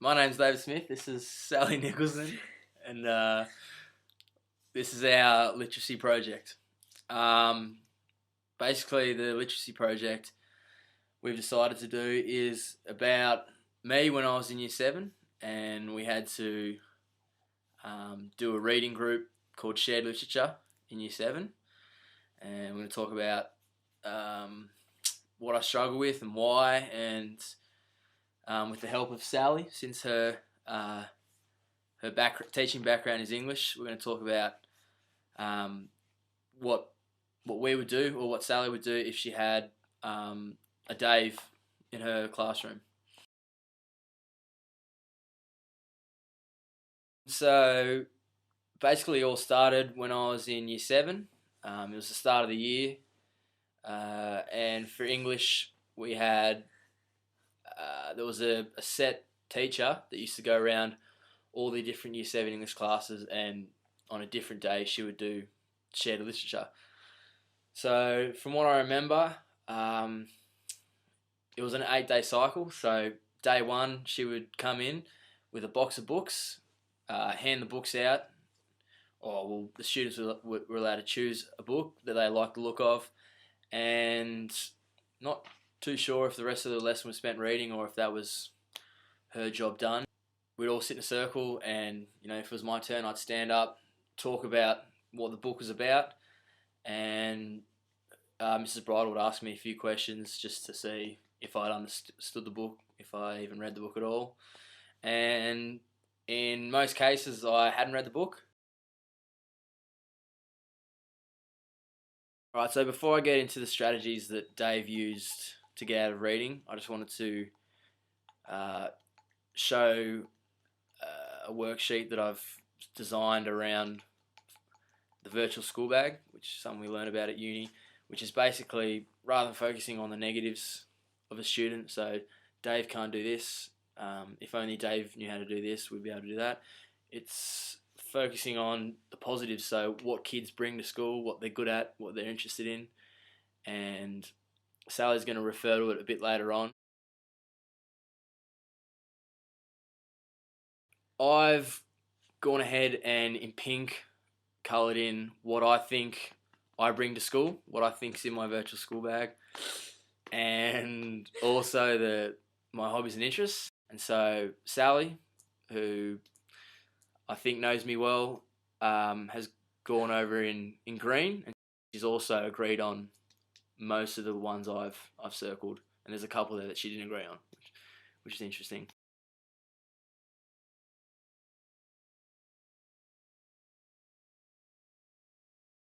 My name's David Smith. This is Sally Nicholson, and this is our literacy project. Basically, the literacy project we've decided to do is about me when I was in Year 7, and we had to do a reading group called Shared Literature in Year 7, and we're going to talk about what I struggle with and why, and with the help of Sally, since her teaching background is English, we're going to talk about what we would do, or what Sally would do if she had a Dave in her classroom. So basically, it all started when I was in Year 7. It was the start of the year, and for English we had there was a set teacher that used to go around all the different Year 7 English classes, and on a different day she would do shared literature. So from what I remember, it was an 8-day cycle. So day 1 she would come in with a box of books, hand the books out, or the students were allowed to choose a book that they liked the look of, and not too sure if the rest of the lesson was spent reading or if that was her job done. We'd all sit in a circle, and if it was my turn, I'd stand up, talk about what the book was about, and Mrs. Bridle would ask me a few questions just to see if I'd understood the book, if I even read the book at all. And in most cases, I hadn't read the book. Alright, so before I get into the strategies that Dave used to get out of reading, I just wanted to show a worksheet that I've designed around the virtual school bag, which is something we learn about at uni, which is basically, rather than focusing on the negatives of a student, so Dave can't do this, if only Dave knew how to do this, we'd be able to do that. It's focusing on the positives, so what kids bring to school, what they're good at, what they're interested in, and Sally's going to refer to it a bit later on. I've gone ahead and in pink coloured in what I think I bring to school, what I think's in my virtual school bag, and also my hobbies and interests. And so Sally, who I think knows me well, has gone over in green, and she's also agreed on most of the ones I've circled, and there's a couple there that she didn't agree on, which is interesting.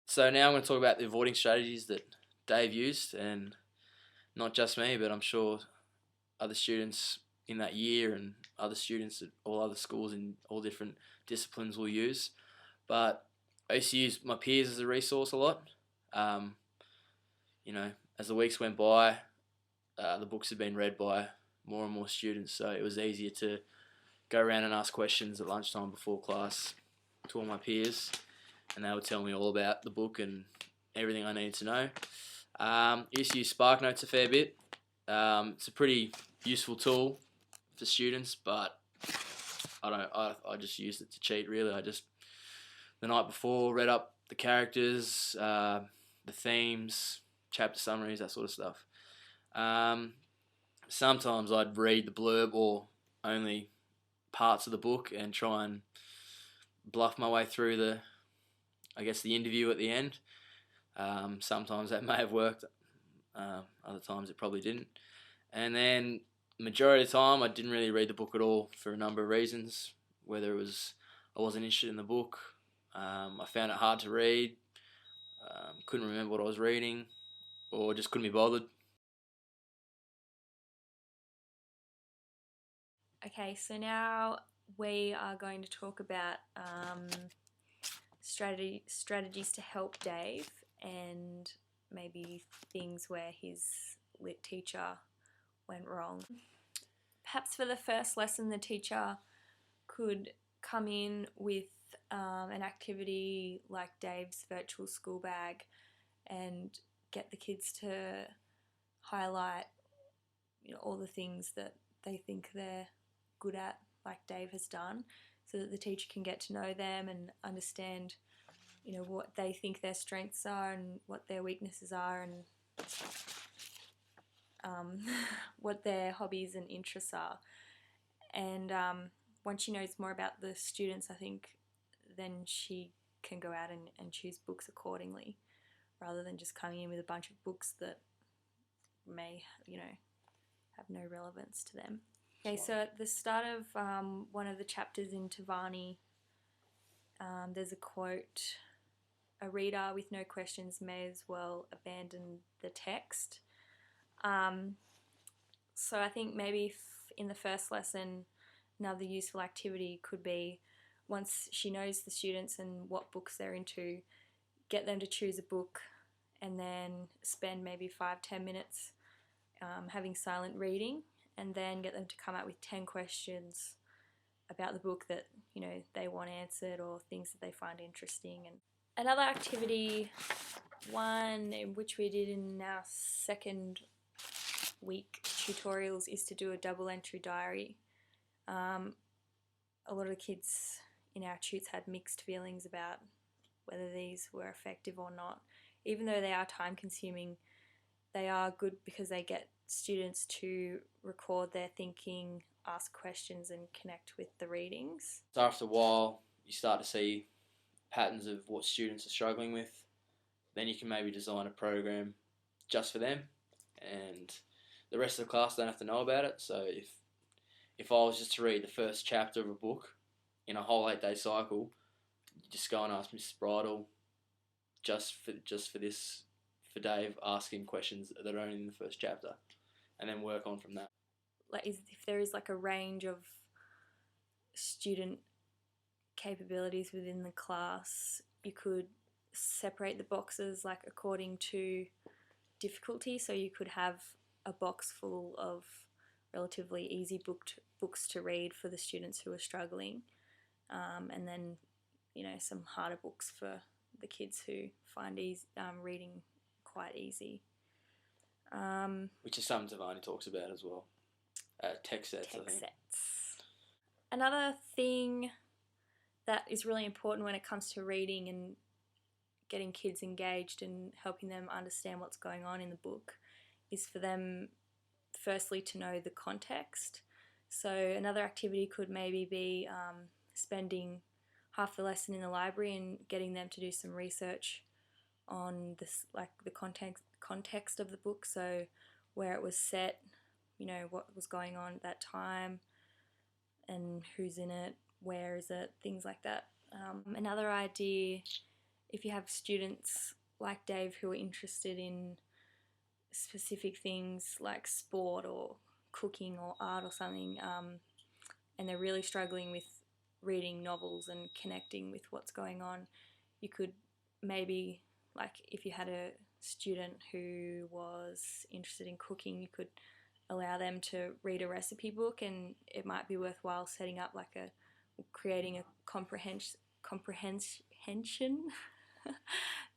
So now I'm going to talk about the avoiding strategies that Dave used, and not just me, but I'm sure other students in that year and other students at all other schools in all different disciplines will use. But I used to use my peers as a resource a lot. As the weeks went by, the books had been read by more and more students, so it was easier to go around and ask questions at lunchtime before class to all my peers, and they would tell me all about the book and everything I needed to know. I used to use SparkNotes a fair bit. It's a pretty useful tool for students, but I just used it to cheat, really. I just, the night before, read up the characters, the themes, chapter summaries, that sort of stuff. Sometimes I'd read the blurb or only parts of the book and try and bluff my way through the interview at the end. Sometimes that may have worked, other times it probably didn't. And then majority of the time I didn't really read the book at all for a number of reasons, whether it was I wasn't interested in the book, I found it hard to read, couldn't remember what I was reading, or just couldn't be bothered. Okay, so now we are going to talk about strategies to help Dave, and maybe things where his lit teacher went wrong. Perhaps for the first lesson, the teacher could come in with an activity like Dave's virtual school bag and get the kids to highlight all the things that they think they're good at like Dave has done, so that the teacher can get to know them and understand, what they think their strengths are and what their weaknesses are, and what their hobbies and interests are. And once she knows more about the students, I think then she can go out and choose books accordingly, rather than just coming in with a bunch of books that may, have no relevance to them. Okay, so at the start of one of the chapters in Tavani, there's a quote: "A reader with no questions may as well abandon the text." So I think maybe in the first lesson, another useful activity could be, once she knows the students and what books they're into, get them to choose a book and then spend maybe 5-10 minutes having silent reading, and then get them to come up with 10 questions about the book that they want answered, or things that they find interesting. And another activity, one which we did in our second week tutorials, is to do a double entry diary. A lot of the kids in our tutes had mixed feelings about whether these were effective or not. Even though they are time consuming, they are good because they get students to record their thinking, ask questions and connect with the readings. So after a while you start to see patterns of what students are struggling with. Then you can maybe design a program just for them, and the rest of the class don't have to know about it. So if I was just to read the first chapter of a book in a whole 8-day cycle, you just go and ask Mrs. Bridle just for this, for Dave, asking questions that are only in the first chapter, and then work on from that. Like, if there is like a range of student capabilities within the class, you could separate the boxes like according to difficulty. So you could have a box full of relatively easy books to read for the students who are struggling, and then some harder books for the kids who find reading quite easy. Which is something Tavani talks about as well. Text sets, I think. Sets. Another thing that is really important when it comes to reading and getting kids engaged and helping them understand what's going on in the book is for them firstly to know the context. So another activity could maybe be spending half the lesson in the library and getting them to do some research on this, like the context of the book, so where it was set, what was going on at that time, and who's in it, where is it, things like that. Another idea, if you have students like Dave who are interested in specific things like sport or cooking or art or something, and they're really struggling with reading novels and connecting with what's going on, you could maybe, like if you had a student who was interested in cooking, you could allow them to read a recipe book, and it might be worthwhile setting up like creating a comprehension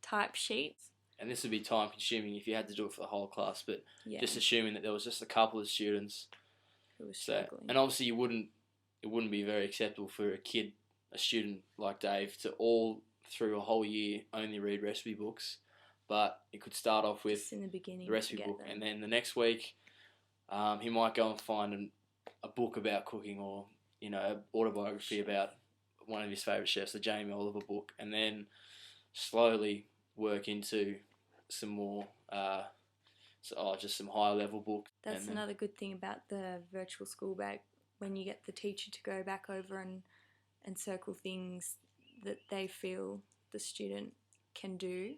type sheet. And this would be time consuming if you had to do it for the whole class, but Yeah. just assuming that there was just a couple of students Who was struggling. And obviously it wouldn't be very acceptable for a student like Dave, to all through a whole year only read recipe books. But it could start off with just in the beginning, the recipe book, and then the next week he might go and find a book about cooking, or an autobiography about one of his favourite chefs, the Jamie Oliver book, and then slowly work into some more, just some higher level books. That's another good thing about the virtual school bag, when you get the teacher to go back over and circle things that they feel the student can do.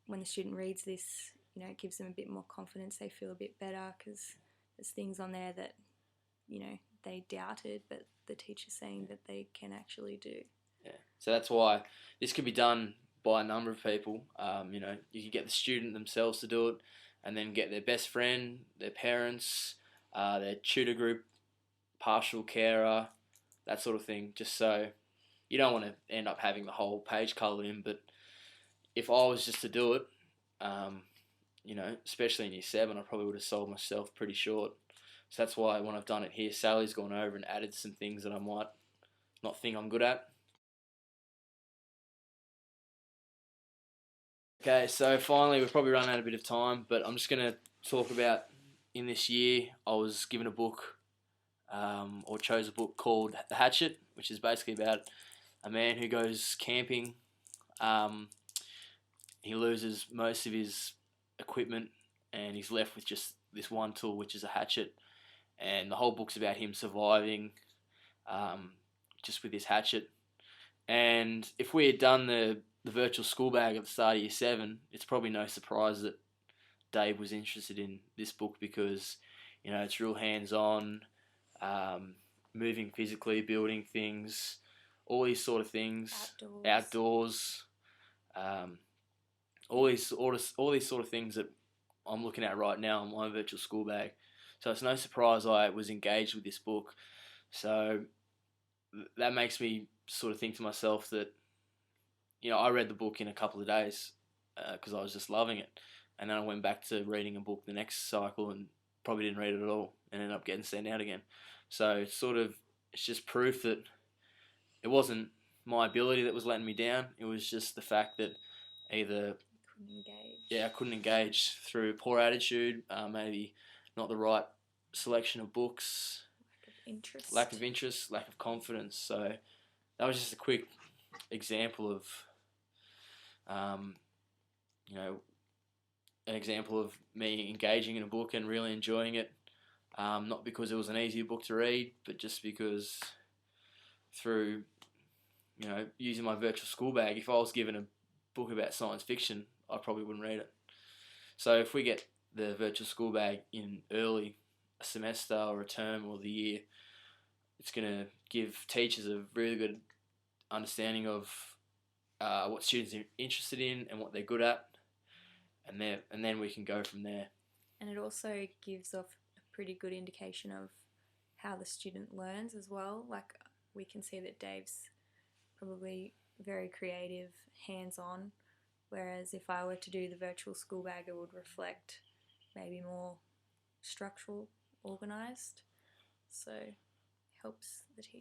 When the student reads this, it gives them a bit more confidence. They feel a bit better because there's things on there that, they doubted, but the teacher's saying that they can actually do. Yeah. So that's why this could be done by a number of people. You could get the student themselves to do it, and then get their best friend, their parents, their tutor group, partial carer, that sort of thing. Just so you don't want to end up having the whole page coloured in. But if I was just to do it, especially in year 7, I probably would have sold myself pretty short. So that's why when I've done it here, Sally's gone over and added some things that I might not think I'm good at. Okay, so finally we've probably run out a bit of time, but I'm just going to talk about in this year I was given a book or chose a book called The Hatchet, which is basically about a man who goes camping. Um, he loses most of his equipment and he's left with just this one tool, which is a hatchet. And the whole book's about him surviving um, just with his hatchet. And if we had done the virtual school bag at the start of year 7, it's probably no surprise that Dave was interested in this book because, you know, it's real hands-on, moving physically, building things, all these sort of things, outdoors, all these sort of things that I'm looking at right now on my virtual school bag. So it's no surprise I was engaged with this book. So that makes me sort of think to myself that, you know, I read the book in a couple of days because I was just loving it. And then I went back to reading a book the next cycle and probably didn't read it at all and ended up getting sent out again. So it's just proof that it wasn't my ability that was letting me down. It was just the fact that either I couldn't engage through poor attitude, maybe not the right selection of books, lack of interest, lack of confidence. So that was just a quick example of, you know, an example of me engaging in a book and really enjoying it. Not because it was an easy book to read, but just because through, you know, using my virtual school bag, if I was given a book about science fiction, I probably wouldn't read it. So if we get the virtual school bag in early a semester or a term or the year, it's going to give teachers a really good understanding of what students are interested in and what they're good at, and then we can go from there. And it also gives off a pretty good indication of how the student learns as well. Like, we can see that Dave's probably very creative, hands-on, whereas if I were to do the virtual school bag, it would reflect maybe more structural, organised. So it helps the teacher.